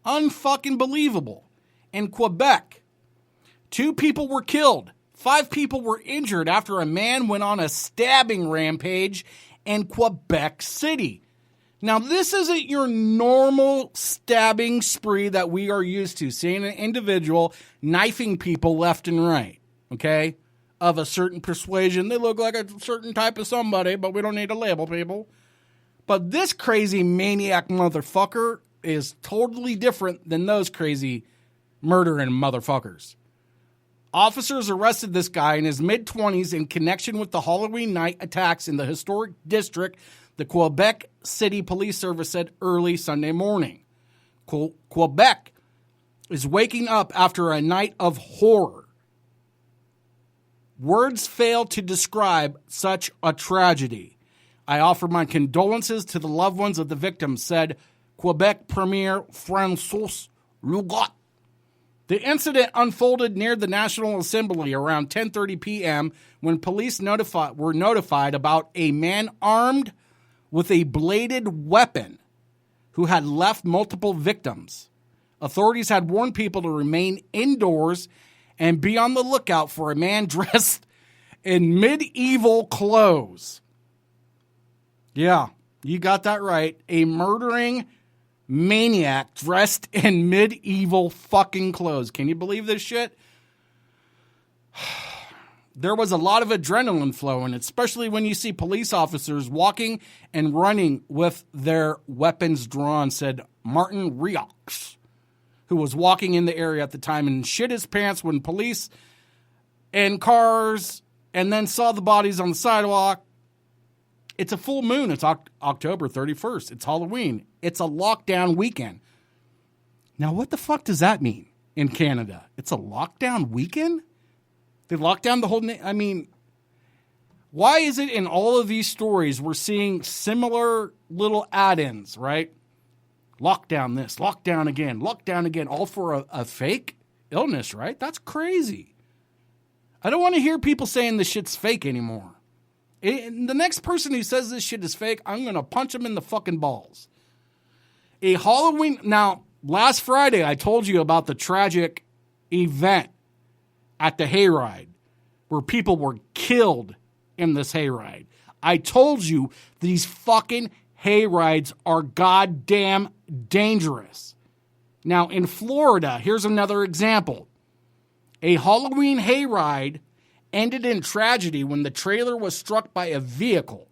Unfucking believable. In Quebec, 2 people were killed. 5 people were injured after a man went on a stabbing rampage in Quebec City. Now, this isn't your normal stabbing spree that we are used to, seeing an individual knifing people left and right, okay, of a certain persuasion. They look like a certain type of somebody, but we don't need to label people. But this crazy maniac motherfucker is totally different than those crazy murdering motherfuckers. Officers arrested this guy in his mid-20s in connection with the Halloween night attacks in the historic district, the Quebec City Police Service said early Sunday morning. Quebec is waking up after a night of horror. Words fail to describe such a tragedy. I offer my condolences to the loved ones of the victims, said Quebec Premier François Legault. The incident unfolded near the National Assembly around 10:30 p.m. when police were notified about a man armed with a bladed weapon who had left multiple victims. Authorities had warned people to remain indoors and be on the lookout for a man dressed in medieval clothes. Yeah, you got that right. A murdering maniac dressed in medieval fucking clothes. Can you believe this shit? There was a lot of adrenaline flowing, especially when you see police officers walking and running with their weapons drawn, said Martin Rioux, who was walking in the area at the time and shit his pants when police and cars and then saw the bodies on the sidewalk. It's a full moon. It's October 31st. It's Halloween. It's a lockdown weekend. Now, what the fuck does that mean in Canada? It's a lockdown weekend? They locked down the whole... I mean, why is it in all of these stories we're seeing similar little add-ins, right? Lockdown this, lockdown again, all for a fake illness, right? That's crazy. I don't want to hear people saying this shit's fake anymore. The next person who says this shit is fake, I'm going to punch him in the fucking balls. A Halloween... Now, last Friday, I told you about the tragic event at the hayride where people were killed in this hayride. I told you these fucking hayrides are goddamn dangerous. Now, in Florida, here's another example. A Halloween hayride ended in tragedy when the trailer was struck by a vehicle,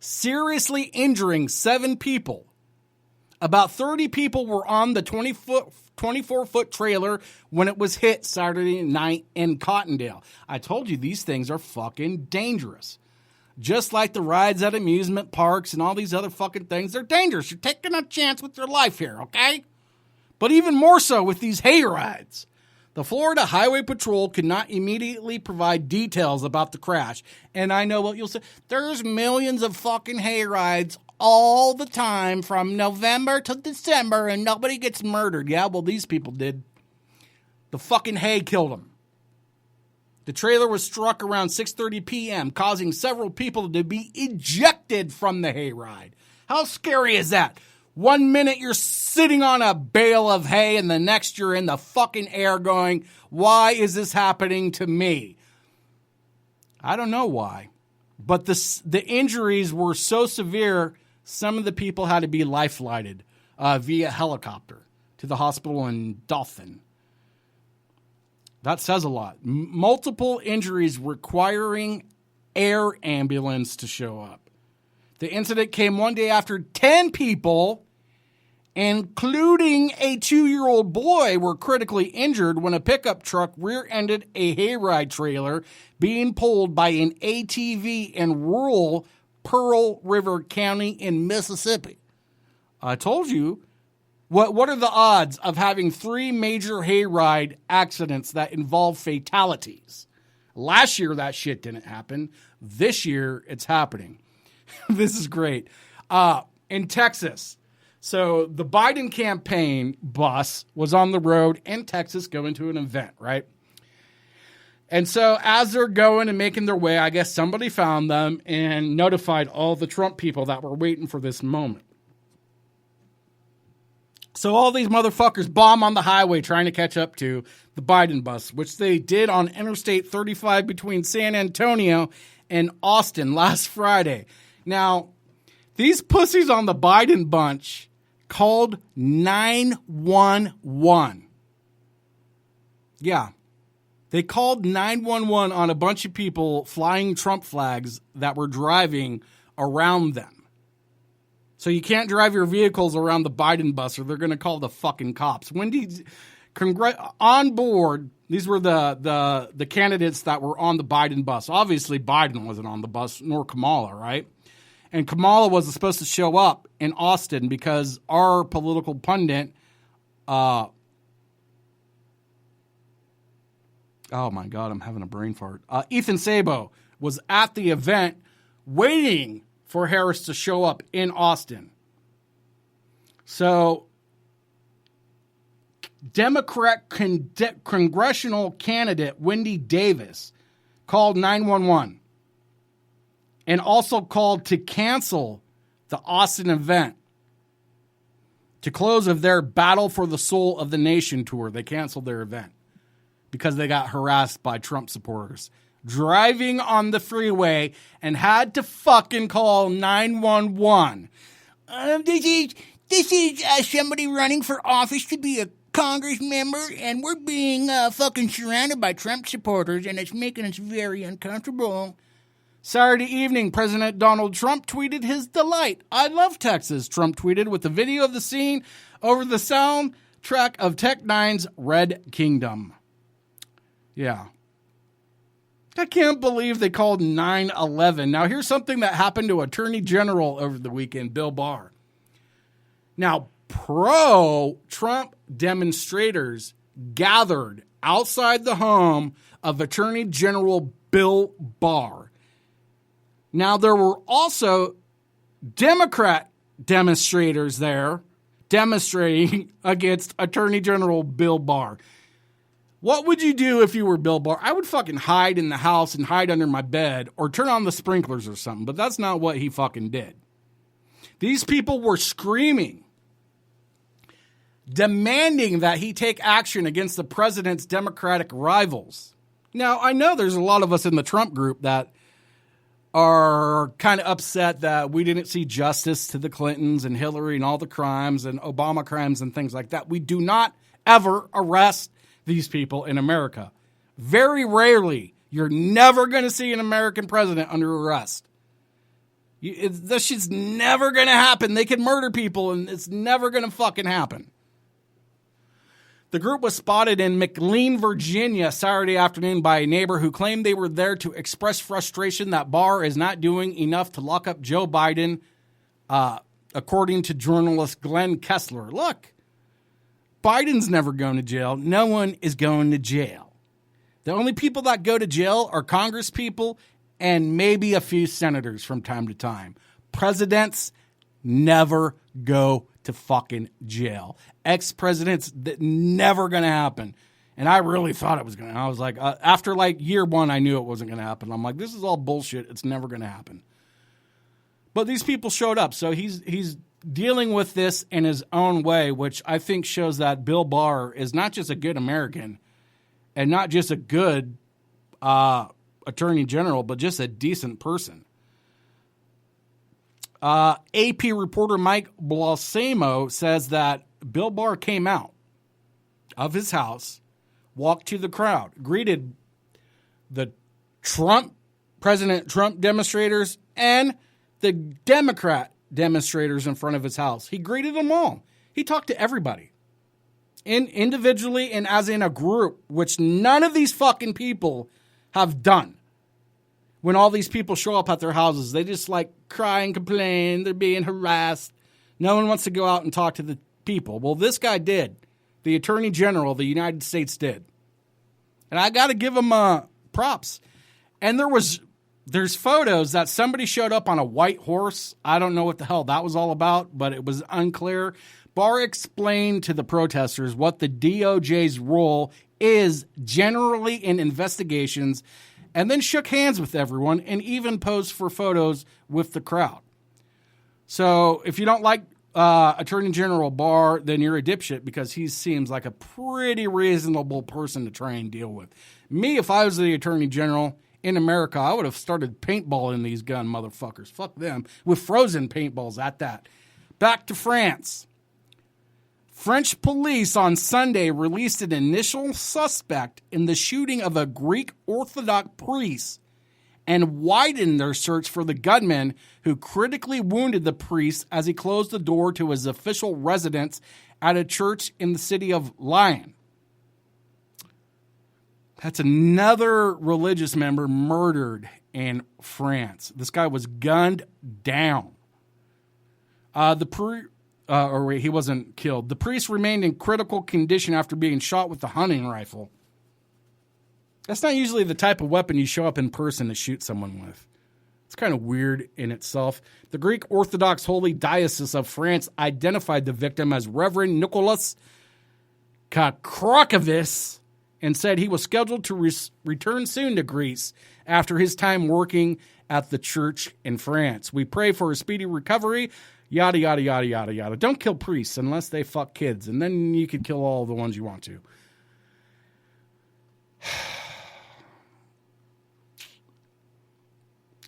seriously injuring 7 people. About 30 people were on the 24-foot trailer when it was hit Saturday night in Cottondale. I told you these things are fucking dangerous. Just like the rides at amusement parks and all these other fucking things, they're dangerous. You're taking a chance with your life here, okay? But even more so with these hayrides. The Florida Highway Patrol could not immediately provide details about the crash. And I know what you'll say. There's millions of fucking hayrides all the time from November to December and nobody gets murdered. Yeah, well, these people did. The fucking hay killed them. The trailer was struck around 6:30 p.m., causing several people to be ejected from the hayride. How scary is that? 1 minute you're sitting on a bale of hay and the next you're in the fucking air going, why is this happening to me? I don't know why. But the injuries were so severe, some of the people had to be life-flighted via helicopter to the hospital in Dauphin. That says a lot. Multiple injuries requiring air ambulance to show up. The incident came one day after 10 people, including a 2-year-old boy, were critically injured when a pickup truck rear-ended a hayride trailer being pulled by an ATV in rural Pearl River County in Mississippi. I told you, what are the odds of having 3 major hayride accidents that involve fatalities? Last year, that shit didn't happen. This year, it's happening. This is great. In Texas, so the Biden campaign bus was on the road in Texas going to an event, right? And so as they're going and making their way, I guess somebody found them and notified all the Trump people that were waiting for this moment. So all these motherfuckers bomb on the highway trying to catch up to the Biden bus, which they did on Interstate 35 between San Antonio and Austin last Friday. Now, these pussies on the Biden bunch called 911. Yeah. They called 911 on a bunch of people flying Trump flags that were driving around them. So you can't drive your vehicles around the Biden bus or they're going to call the fucking cops. On board, these were the candidates that were on the Biden bus. Obviously, Biden wasn't on the bus, nor Kamala, right? And Kamala was supposed to show up in Austin because our political pundit, oh my God, I'm having a brain fart. Ethan Sabo was at the event waiting for Harris to show up in Austin. So, Democrat congressional candidate Wendy Davis called 911 and also called to cancel the Austin event to close of their Battle for the Soul of the Nation tour. They canceled their event because they got harassed by Trump supporters driving on the freeway and had to fucking call 911. This is somebody running for office to be a Congress member, and we're being fucking surrounded by Trump supporters, and it's making us very uncomfortable. Saturday evening, President Donald Trump tweeted his delight. I love Texas, Trump tweeted with a video of the scene over the soundtrack of Tech Nine's Red Kingdom. Yeah. I can't believe they called 9/11. Now, here's something that happened to Attorney General over the weekend, Bill Barr. Now, pro-Trump demonstrators gathered outside the home of Attorney General Bill Barr. Now, there were also Democrat demonstrators there demonstrating against Attorney General Bill Barr. What would you do if you were Bill Barr? I would fucking hide in the house and hide under my bed or turn on the sprinklers or something, but that's not what he fucking did. These people were screaming, demanding that he take action against the president's Democratic rivals. Now, I know there's a lot of us in the Trump group that are kind of upset that we didn't see justice to the Clintons and Hillary and all the crimes and Obama crimes and things like that. We do not ever arrest these people in America. Very rarely. You're never going to see an American president under arrest. This shit's never going to happen. They can murder people and it's never going to fucking happen. The group was spotted in McLean, Virginia, Saturday afternoon by a neighbor who claimed they were there to express frustration that Barr is not doing enough to lock up Joe Biden, according to journalist Glenn Kessler. Look, Biden's never going to jail. No one is going to jail. The only people that go to jail are Congress people and maybe a few senators from time to time. Presidents never go to fucking jail. Ex-presidents, that never going to happen. And I really thought it was going to. I was like, after like year one, I knew it wasn't going to happen. I'm like, this is all bullshit. It's never going to happen. But these people showed up. So he's dealing with this in his own way, which I think shows that Bill Barr is not just a good American and not just a good attorney general, but just a decent person. AP reporter Mike Blasemo says that Bill Barr came out of his house, walked to the crowd, greeted the President Trump demonstrators and the Democrat demonstrators in front of his house. He greeted them all. He talked to everybody, individually and as in a group, which none of these fucking people have done. When all these people show up at their houses, they just like cry and complain. They're being harassed. No one wants to go out and talk to the people. Well, this guy did. The Attorney General of the United States did. And I got to give him props. And there's photos that somebody showed up on a white horse. I don't know what the hell that was all about, but it was unclear. Barr explained to the protesters what the DOJ's role is generally in investigations, and then shook hands with everyone and even posed for photos with the crowd. So if you don't like Attorney General Barr, then you're a dipshit because he seems like a pretty reasonable person to try and deal with. Me, if I was the Attorney General in America, I would have started paintballing these gun motherfuckers. Fuck them. With frozen paintballs at that. Back to France. French police on Sunday released an initial suspect in the shooting of a Greek Orthodox priest and widened their search for the gunman who critically wounded the priest as he closed the door to his official residence at a church in the city of Lyon. That's another religious member murdered in France. This guy was gunned down. He wasn't killed. The priest remained in critical condition after being shot with a hunting rifle. That's not usually the type of weapon you show up in person to shoot someone with. It's kind of weird in itself. The Greek Orthodox Holy Diocese of France identified the victim as Reverend Nicholas Kakrokovis and said he was scheduled to return soon to Greece after his time working at the church in France. We pray for a speedy recovery. Yada, yada, yada, yada, yada. Don't kill priests unless they fuck kids, and then you can kill all the ones you want to.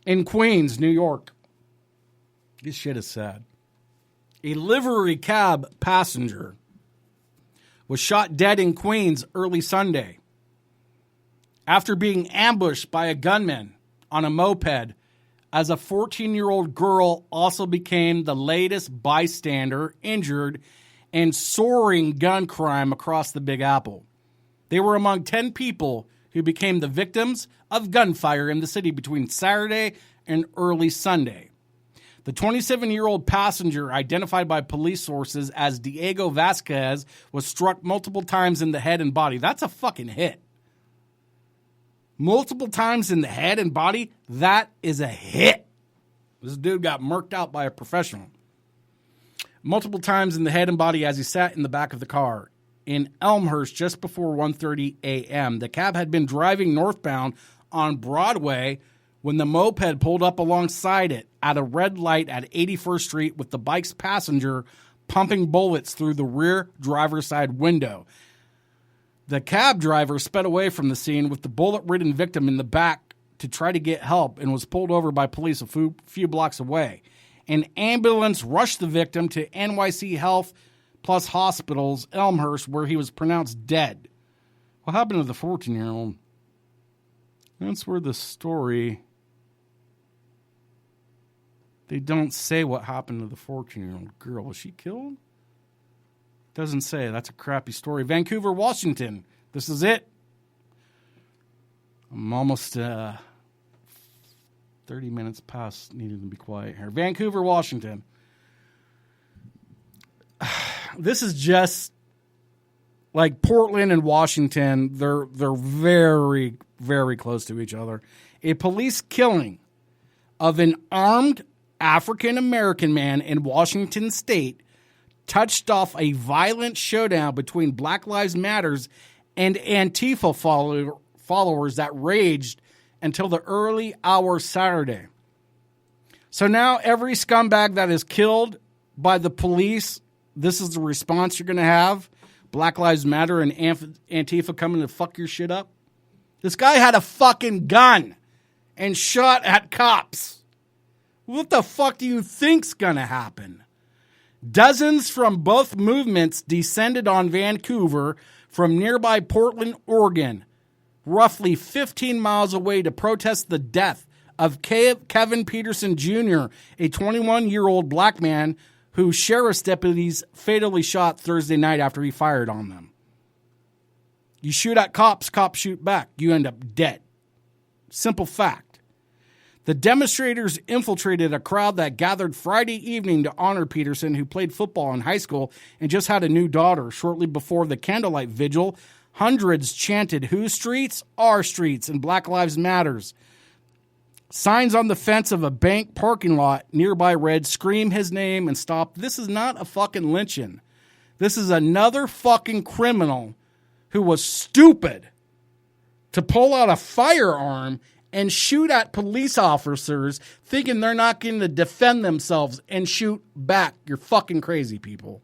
In Queens, New York, this shit is sad. A livery cab passenger was shot dead in Queens early Sunday after being ambushed by a gunman on a moped, as a 14-year-old girl also became the latest bystander injured in soaring gun crime across the Big Apple. They were among 10 people who became the victims of gunfire in the city between Saturday and early Sunday. The 27-year-old passenger, identified by police sources as Diego Vasquez, was struck multiple times in the head and body. That's a fucking hit. Multiple times in the head and body, that is a hit. This dude got murked out by a professional. Multiple times in the head and body as he sat in the back of the car. In Elmhurst, just before 1:30 a.m., the cab had been driving northbound on Broadway when the moped pulled up alongside it at a red light at 81st Street with the bike's passenger pumping bullets through the rear driver's side window. The cab driver sped away from the scene with the bullet-ridden victim in the back to try to get help and was pulled over by police a few blocks away. An ambulance rushed the victim to NYC Health Plus Hospitals, Elmhurst, where he was pronounced dead. What happened to the 14-year-old? That's where the story... They don't say what happened to the 14-year-old girl. Was she killed? Doesn't say. That's a crappy story. Vancouver, Washington. This is it. I'm almost 30 minutes past needing to be quiet here. Vancouver, Washington. This is just like Portland and Washington. They're very, very close to each other. A police killing of an armed African-American man in Washington state touched off a violent showdown between Black Lives Matters and Antifa followers that raged until the early hours Saturday. So now every scumbag that is killed by the police, this is the response you're going to have? Black Lives Matter and Antifa coming to fuck your shit up? This guy had a fucking gun and shot at cops. What the fuck do you think's going to happen? Dozens from both movements descended on Vancouver from nearby Portland, Oregon, roughly 15 miles away to protest the death of Kevin Peterson Jr., a 21-year-old black man who sheriff's deputies fatally shot Thursday night after he fired on them. You shoot at cops, cops shoot back. You end up dead. Simple fact. The demonstrators infiltrated a crowd that gathered Friday evening to honor Peterson, who played football in high school and just had a new daughter. Shortly before the candlelight vigil, hundreds chanted, "Whose streets? Our streets," and Black Lives Matters. Signs on the fence of a bank parking lot nearby read, "Scream his name and stop." This is not a fucking lynching. This is another fucking criminal who was stupid to pull out a firearm and shoot at police officers thinking they're not going to defend themselves and shoot back. You're fucking crazy, people.